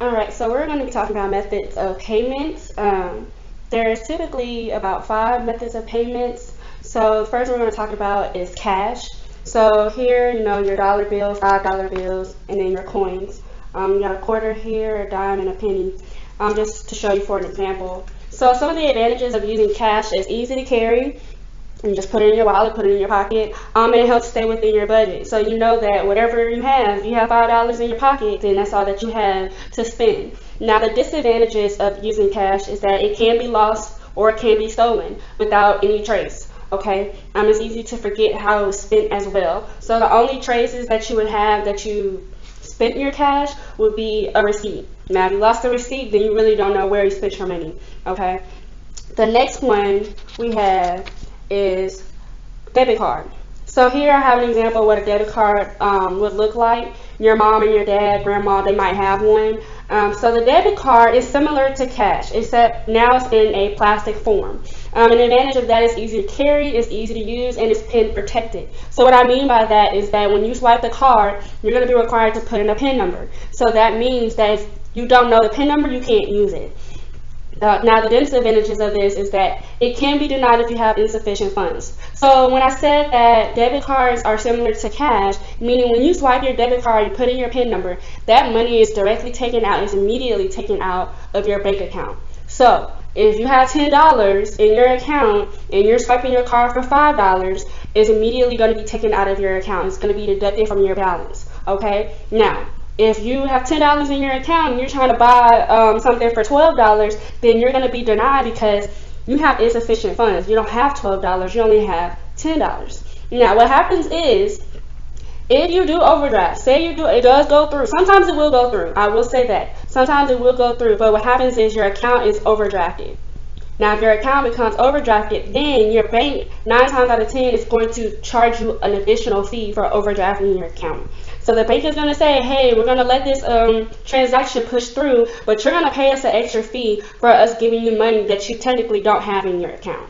Alright, so we're going to be talking about methods of payments. There's typically about 5 methods of payments. So the first one we're going to talk about is cash. So here, your dollar bills, $5 bills, and then your coins. You got a quarter here, a dime, and a penny. Just to show you for an example. So some of the advantages of using cash is easy to carry. You just put it in your wallet, put it in your pocket, and it helps stay within your budget. So you know that whatever you have, if you have $5 in your pocket, then that's all that you have to spend. Now the disadvantages of using cash is that it can be lost or it can be stolen without any trace. Okay, it's easy to forget how it was spent as well. So the only traces that you would have that you spent your cash would be a receipt. Now if you lost the receipt, then you really don't know where you spent your money. Okay, the next one we have is debit card. So here I have an example of what a debit card would look like. Your mom and your dad, grandma, they might have one. So the debit card is similar to cash, except now it's in a plastic form. An advantage of that is easy to carry, it's easy to use, and it's PIN protected. So what I mean by that is that when you swipe the card, you're going to be required to put in a PIN number. So that means that if you don't know the PIN number, you can't use it. Now the disadvantages of this is that it can be denied if you have insufficient funds. So when I said that debit cards are similar to cash, meaning when you swipe your debit card, you put in your PIN number, that money is directly taken out, is immediately taken out of your bank account. So if you have $10 in your account and you're swiping your card for $5, it's immediately going to be taken out of your account. It's going to be deducted from your balance. Okay? Now, if you have $10 in your account and you're trying to buy something for $12, then you're going to be denied because you have insufficient funds. You don't have $12, you only have $10. Now, what happens is, if you do overdraft, say you do, it does go through. Sometimes it will go through. I will say that. Sometimes it will go through, but what happens is your account is overdrafted. Now, if your account becomes overdrafted, then your bank, 9 times out of 10, is going to charge you an additional fee for overdrafting your account. So the bank is going to say, hey, we're going to let this transaction push through, but you're going to pay us an extra fee for us giving you money that you technically don't have in your account.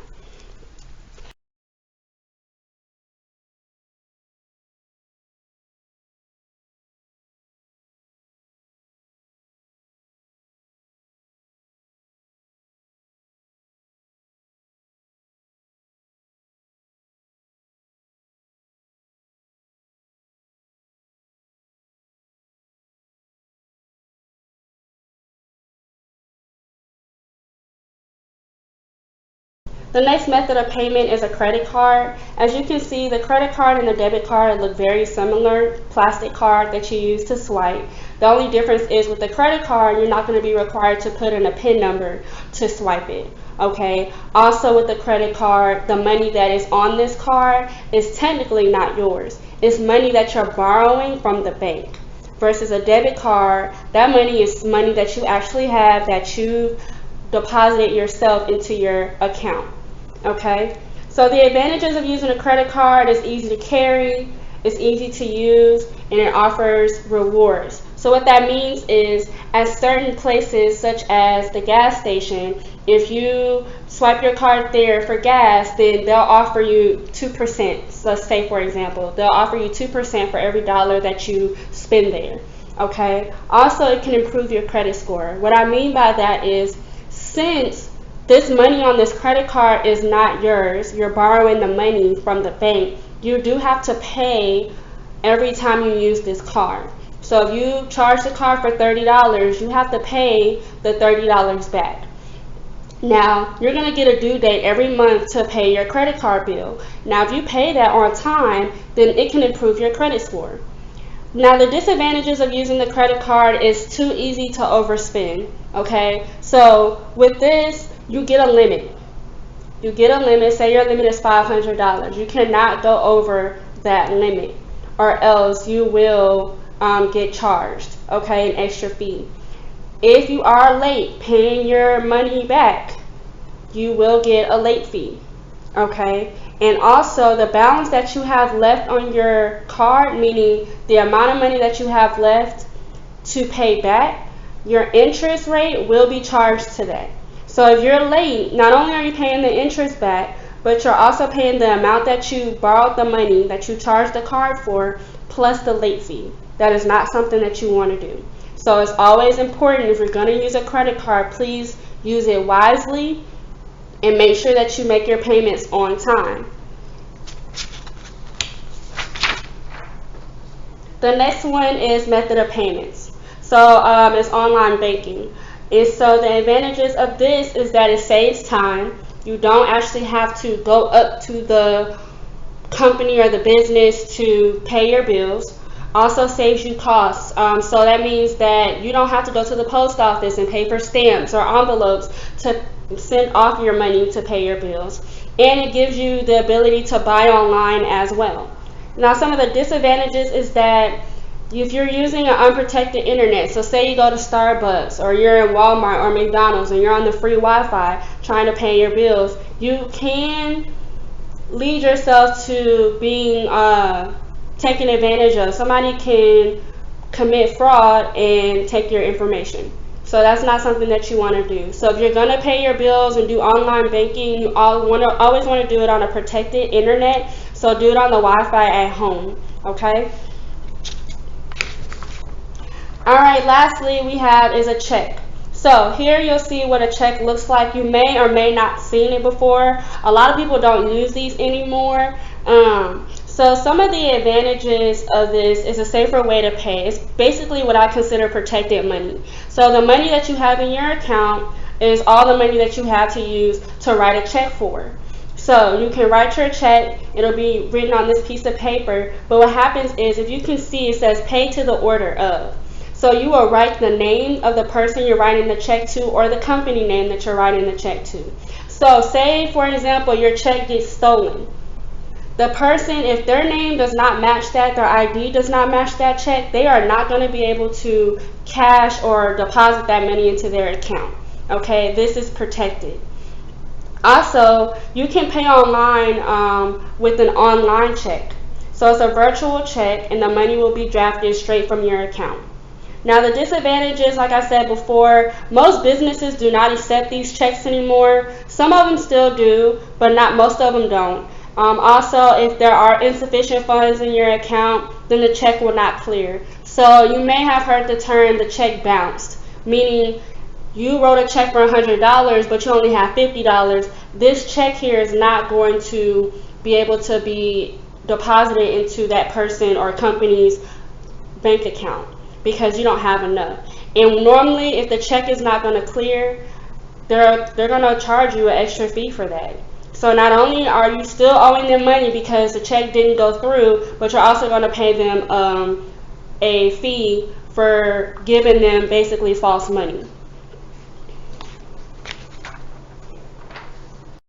The next method of payment is a credit card. As you can see, the credit card and the debit card look very similar. Plastic card that you use to swipe. The only difference is with the credit card, you're not going to be required to put in a PIN number to swipe it. Okay. Also with the credit card, the money that is on this card is technically not yours. It's money that you're borrowing from the bank. Versus a debit card, that money is money that you actually have that you deposited yourself into your account. Okay, so the advantages of using a credit card is easy to carry, it's easy to use, and it offers rewards. So what that means is at certain places such as the gas station, if you swipe your card there for gas, then they'll offer you 2%. So let's say, for example, they'll offer you 2% for every dollar that you spend there. Okay, also it can improve your credit score. What I mean by that is, since this money on this credit card is not yours, you're borrowing the money from the bank, you do have to pay every time you use this card. So if you charge the card for $30, you have to pay the $30 back. Now, you're going to get a due date every month to pay your credit card bill. Now, if you pay that on time, then it can improve your credit score. Now, the disadvantages of using the credit card is too easy to overspend. Okay, so with this, you get a limit. You get a limit. Say your limit is $500. You cannot go over that limit, or else you will get charged. Okay, an extra fee. If you are late paying your money back, you will get a late fee. Okay, and also the balance that you have left on your card, meaning the amount of money that you have left to pay back, your interest rate will be charged to that. So if you're late, not only are you paying the interest back, but you're also paying the amount that you borrowed the money that you charged the card for, plus the late fee. That is not something that you want to do. So it's always important, if you're going to use a credit card, please use it wisely and make sure that you make your payments on time. The next one is method of payments. So it's online banking. And so the advantages of this is that it saves time. You don't actually have to go up to the company or the business to pay your bills. Also saves you costs. So that means that you don't have to go to the post office and pay for stamps or envelopes to send off your money to pay your bills. And it gives you the ability to buy online as well. Now, some of the disadvantages is that if you're using an unprotected internet, so say you go to Starbucks or you're in Walmart or McDonald's and you're on the free Wi-Fi trying to pay your bills, you can lead yourself to being taken advantage of. Somebody can commit fraud and take your information. So that's not something that you want to do. So if you're going to pay your bills and do online banking, you always want to do it on a protected internet. So do it on the Wi-Fi at home, okay? All right, lastly we have is a check. So here you'll see what a check looks like. You may or may not seen it before. A lot of people don't use these anymore. So some of the advantages of this is a safer way to pay. It's basically what I consider protected money. So the money that you have in your account is all the money that you have to use to write a check for. So you can write your check, it'll be written on this piece of paper, but what happens is, if you can see, it says pay to the order of. So you will write the name of the person you're writing the check to or the company name that you're writing the check to. So say, for example, your check gets stolen. The person, if their name does not match that, their ID does not match that check, they are not going to be able to cash or deposit that money into their account. Okay, this is protected. Also, you can pay online with an online check. So it's a virtual check and the money will be drafted straight from your account. Now the disadvantages, like I said before, most businesses do not accept these checks anymore. Some of them still do, but most of them don't. Also, if there are insufficient funds in your account, then the check will not clear. So you may have heard the term the check bounced, meaning you wrote a check for $100, but you only have $50. This check here is not going to be able to be deposited into that person or company's bank account because you don't have enough. And normally, if the check is not going to clear, they're going to charge you an extra fee for that. So not only are you still owing them money because the check didn't go through, but you're also going to pay them a fee for giving them basically false money.